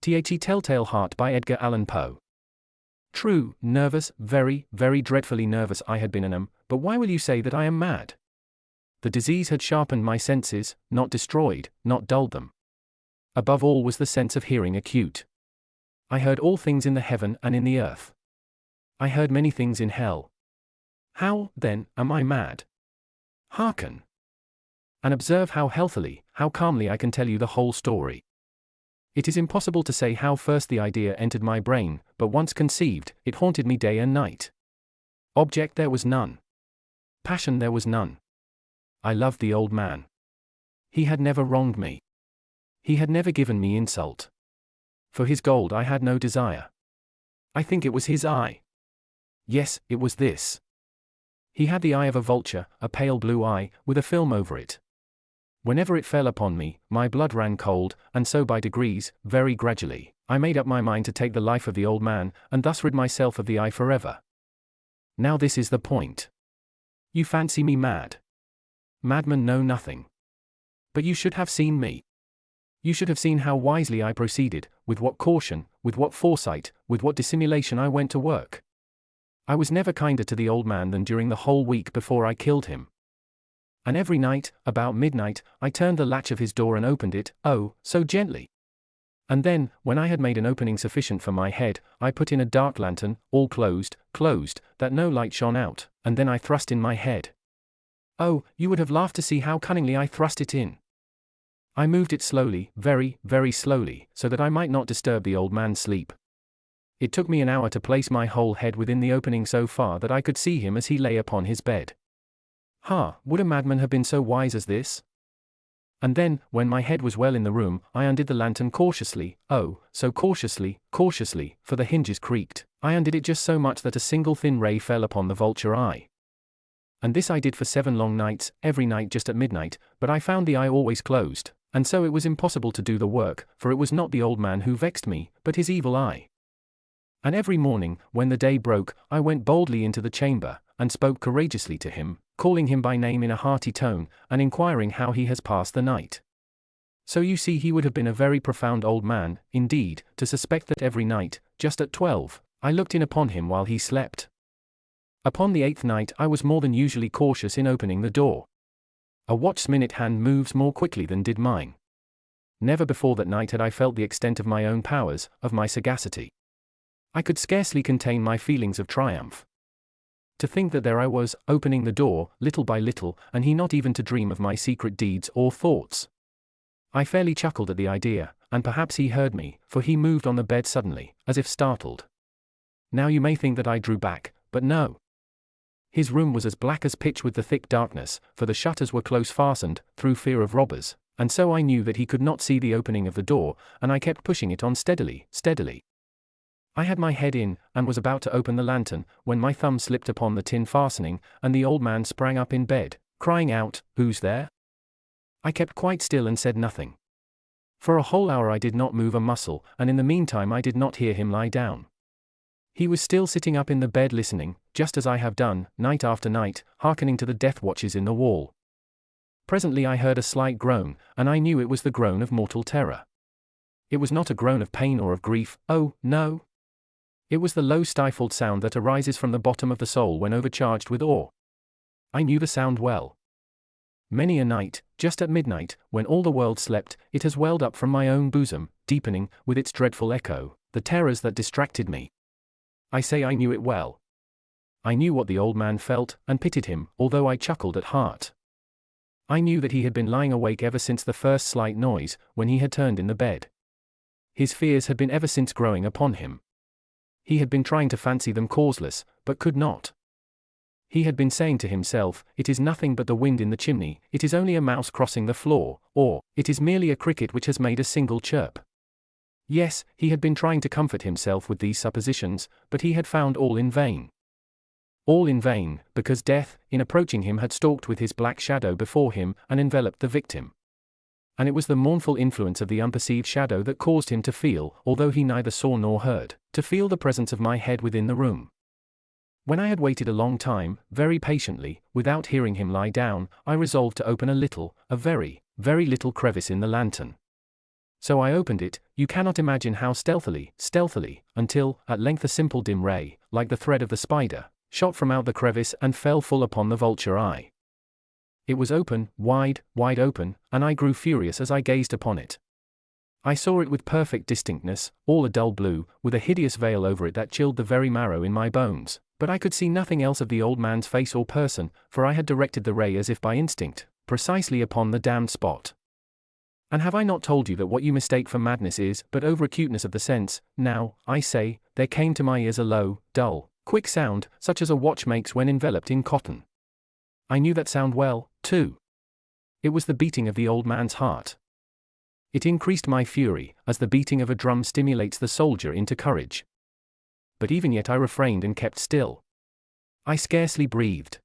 The Telltale Heart by Edgar Allan Poe. True, nervous, very, very dreadfully nervous I had been, but why will you say that I am mad? The disease had sharpened my senses, not destroyed, not dulled them. Above all was the sense of hearing acute. I heard all things in the heaven and in the earth. I heard many things in hell. How, then, am I mad? Hearken. And observe how healthily, how calmly I can tell you the whole story. It is impossible to say how first the idea entered my brain, but once conceived, it haunted me day and night. Object there was none. Passion there was none. I loved the old man. He had never wronged me. He had never given me insult. For his gold I had no desire. I think it was his eye. Yes, it was this. He had the eye of a vulture, a pale blue eye, with a film over it. Whenever it fell upon me, my blood ran cold, and so by degrees, very gradually, I made up my mind to take the life of the old man, and thus rid myself of the eye forever. Now this is the point. You fancy me mad. Madmen know nothing. But you should have seen me. You should have seen how wisely I proceeded, with what caution, with what foresight, with what dissimulation I went to work. I was never kinder to the old man than during the whole week before I killed him. And every night, about midnight, I turned the latch of his door and opened it, oh, so gently. And then, when I had made an opening sufficient for my head, I put in a dark lantern, all closed, that no light shone out, and then I thrust in my head. Oh, you would have laughed to see how cunningly I thrust it in. I moved it slowly, very, very slowly, so that I might not disturb the old man's sleep. It took me an hour to place my whole head within the opening so far that I could see him as he lay upon his bed. Would a madman have been so wise as this? And then, when my head was well in the room, I undid the lantern cautiously, oh, so cautiously, for the hinges creaked. I undid it just so much that a single thin ray fell upon the vulture eye. And this I did for 7 long nights, every night just at midnight, but I found the eye always closed, and so it was impossible to do the work, for it was not the old man who vexed me, but his evil eye. And every morning, when the day broke, I went boldly into the chamber, and spoke courageously to him, calling him by name in a hearty tone, and inquiring how he has passed the night. So you see he would have been a very profound old man, indeed, to suspect that every night, just at 12, I looked in upon him while he slept. Upon the 8th night I was more than usually cautious in opening the door. A watch's minute hand moves more quickly than did mine. Never before that night had I felt the extent of my own powers, of my sagacity. I could scarcely contain my feelings of triumph. To think that there I was, opening the door, little by little, and he not even to dream of my secret deeds or thoughts. I fairly chuckled at the idea, and perhaps he heard me, for he moved on the bed suddenly, as if startled. Now you may think that I drew back, but no. His room was as black as pitch with the thick darkness, for the shutters were close fastened, through fear of robbers, and so I knew that he could not see the opening of the door, and I kept pushing it on steadily. I had my head in, and was about to open the lantern, when my thumb slipped upon the tin fastening, and the old man sprang up in bed, crying out, "Who's there?" I kept quite still and said nothing. For a whole hour I did not move a muscle, and in the meantime I did not hear him lie down. He was still sitting up in the bed listening, just as I have done, night after night, hearkening to the death watches in the wall. Presently I heard a slight groan, and I knew it was the groan of mortal terror. It was not a groan of pain or of grief, oh, no. It was the low stifled sound that arises from the bottom of the soul when overcharged with awe. I knew the sound well. Many a night, just at midnight, when all the world slept, it has welled up from my own bosom, deepening, with its dreadful echo, the terrors that distracted me. I say I knew it well. I knew what the old man felt, and pitied him, although I chuckled at heart. I knew that he had been lying awake ever since the first slight noise, when he had turned in the bed. His fears had been ever since growing upon him. He had been trying to fancy them causeless, but could not. He had been saying to himself, "It is nothing but the wind in the chimney, it is only a mouse crossing the floor, or, it is merely a cricket which has made a single chirp." Yes, he had been trying to comfort himself with these suppositions, but he had found all in vain. All in vain, because death, in approaching him, had stalked with his black shadow before him, and enveloped the victim. And it was the mournful influence of the unperceived shadow that caused him to feel, although he neither saw nor heard, to feel the presence of my head within the room. When I had waited a long time, very patiently, without hearing him lie down, I resolved to open a very, very little crevice in the lantern. So I opened it, you cannot imagine how stealthily, until, at length a simple dim ray, like the thread of the spider, shot from out the crevice and fell full upon the vulture eye. It was open, wide open, and I grew furious as I gazed upon it. I saw it with perfect distinctness, all a dull blue, with a hideous veil over it that chilled the very marrow in my bones, but I could see nothing else of the old man's face or person, for I had directed the ray as if by instinct, precisely upon the damned spot. And have I not told you that what you mistake for madness is but over-acuteness of the sense? Now, I say, there came to my ears a low, dull, quick sound, such as a watch makes when enveloped in cotton. I knew that sound well, too. It was the beating of the old man's heart. It increased my fury, as the beating of a drum stimulates the soldier into courage. But even yet I refrained and kept still. I scarcely breathed.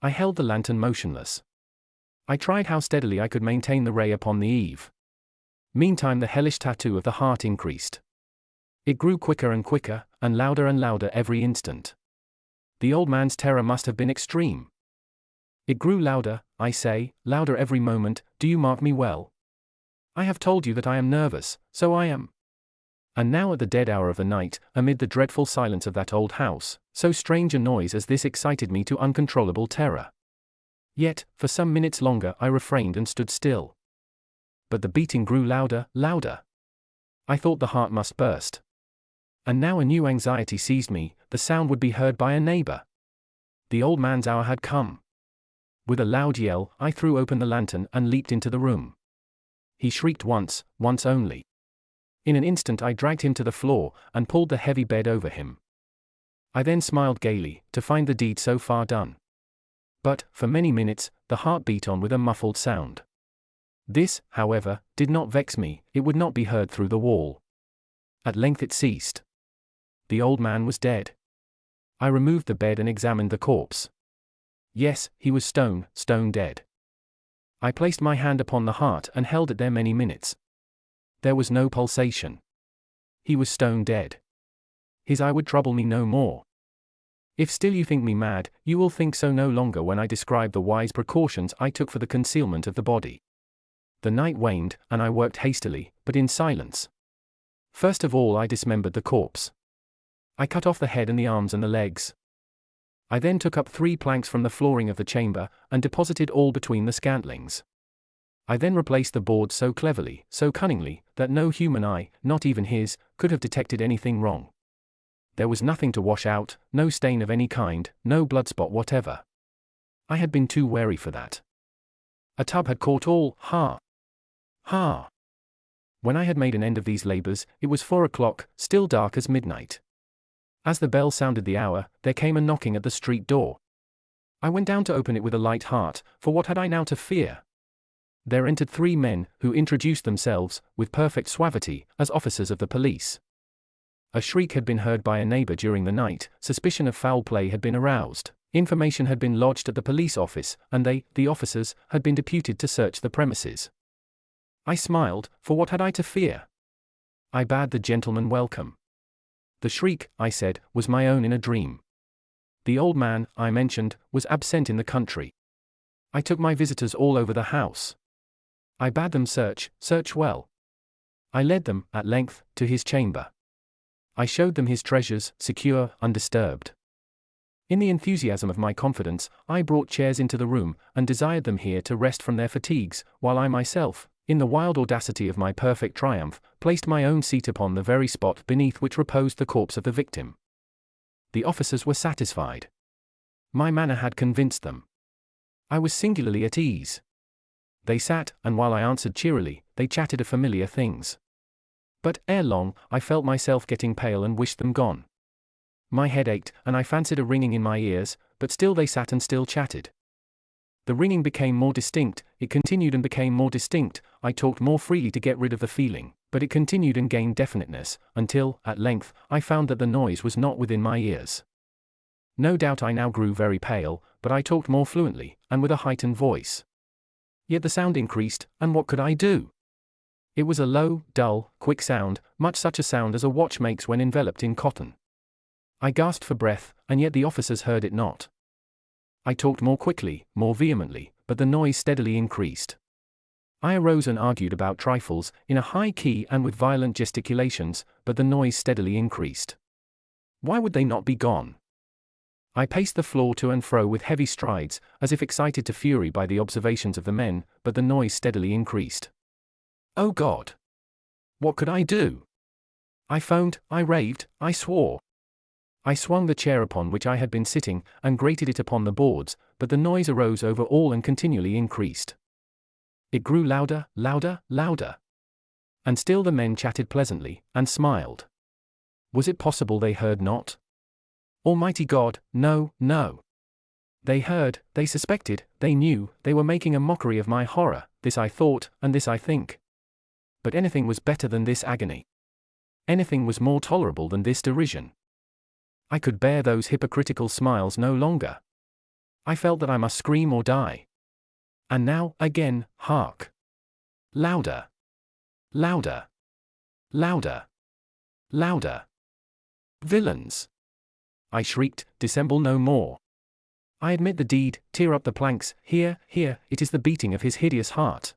I held the lantern motionless. I tried how steadily I could maintain the ray upon the eve. Meantime the hellish tattoo of the heart increased. It grew quicker and quicker, and louder every instant. The old man's terror must have been extreme. It grew louder, I say, louder every moment. Do you mark me well? I have told you that I am nervous, so I am. And now at the dead hour of the night, amid the dreadful silence of that old house, so strange a noise as this excited me to uncontrollable terror. Yet, for some minutes longer I refrained and stood still. But the beating grew louder. I thought the heart must burst. And now a new anxiety seized me, the sound would be heard by a neighbor. The old man's hour had come. With a loud yell, I threw open the lantern and leaped into the room. He shrieked once only. In an instant I dragged him to the floor, and pulled the heavy bed over him. I then smiled gaily, to find the deed so far done. But, for many minutes, the heart beat on with a muffled sound. This, however, did not vex me, it would not be heard through the wall. At length it ceased. The old man was dead. I removed the bed and examined the corpse. Yes, he was stone dead. I placed my hand upon the heart and held it there many minutes. There was no pulsation. He was stone dead. His eye would trouble me no more. If still you think me mad, you will think so no longer when I describe the wise precautions I took for the concealment of the body. The night waned, and I worked hastily, but in silence. First of all I dismembered the corpse. I cut off the head and the arms and the legs. I then took up 3 planks from the flooring of the chamber, and deposited all between the scantlings. I then replaced the boards so cleverly, so cunningly, that no human eye, not even his, could have detected anything wrong. There was nothing to wash out, no stain of any kind, no blood spot whatever. I had been too wary for that. A tub had caught all. Ha! When I had made an end of these labors, it was 4 o'clock, still dark as midnight. As the bell sounded the hour, there came a knocking at the street door. I went down to open it with a light heart, for what had I now to fear? There entered 3 men, who introduced themselves, with perfect suavity, as officers of the police. A shriek had been heard by a neighbor during the night, suspicion of foul play had been aroused, information had been lodged at the police office, and they, the officers, had been deputed to search the premises. I smiled, for what had I to fear? I bade the gentleman welcome. The shriek, I said, was my own in a dream. The old man, I mentioned, was absent in the country. I took my visitors all over the house. I bade them search well. I led them, at length, to his chamber. I showed them his treasures, secure, undisturbed. In the enthusiasm of my confidence, I brought chairs into the room, and desired them here to rest from their fatigues, while I myself, in the wild audacity of my perfect triumph, placed my own seat upon the very spot beneath which reposed the corpse of the victim. The officers were satisfied. My manner had convinced them. I was singularly at ease. They sat, and while I answered cheerily, they chatted of familiar things. But, ere long, I felt myself getting pale and wished them gone. My head ached, and I fancied a ringing in my ears, but still they sat and still chatted. The ringing became more distinct, it continued and became more distinct, I talked more freely to get rid of the feeling, but it continued and gained definiteness, until, at length, I found that the noise was not within my ears. No doubt I now grew very pale, but I talked more fluently, and with a heightened voice. Yet the sound increased, and what could I do? It was a low, dull, quick sound, much such a sound as a watch makes when enveloped in cotton. I gasped for breath, and yet the officers heard it not. I talked more quickly, more vehemently, but the noise steadily increased. I arose and argued about trifles, in a high key and with violent gesticulations, but the noise steadily increased. Why would they not be gone? I paced the floor to and fro with heavy strides, as if excited to fury by the observations of the men, but the noise steadily increased. Oh God! What could I do? I foamed, I raved, I swore. I swung the chair upon which I had been sitting, and grated it upon the boards, but the noise arose over all and continually increased. It grew louder, louder, louder. And still the men chatted pleasantly, and smiled. Was it possible they heard not? Almighty God, no, no. They heard, they suspected, they knew, they were making a mockery of my horror, this I thought, and this I think. But anything was better than this agony. Anything was more tolerable than this derision. I could bear those hypocritical smiles no longer. I felt that I must scream or die. And now, again, hark! Louder! Louder! Louder! Louder! Villains! I shrieked, dissemble no more. I admit the deed, tear up the planks, here, it is the beating of his hideous heart.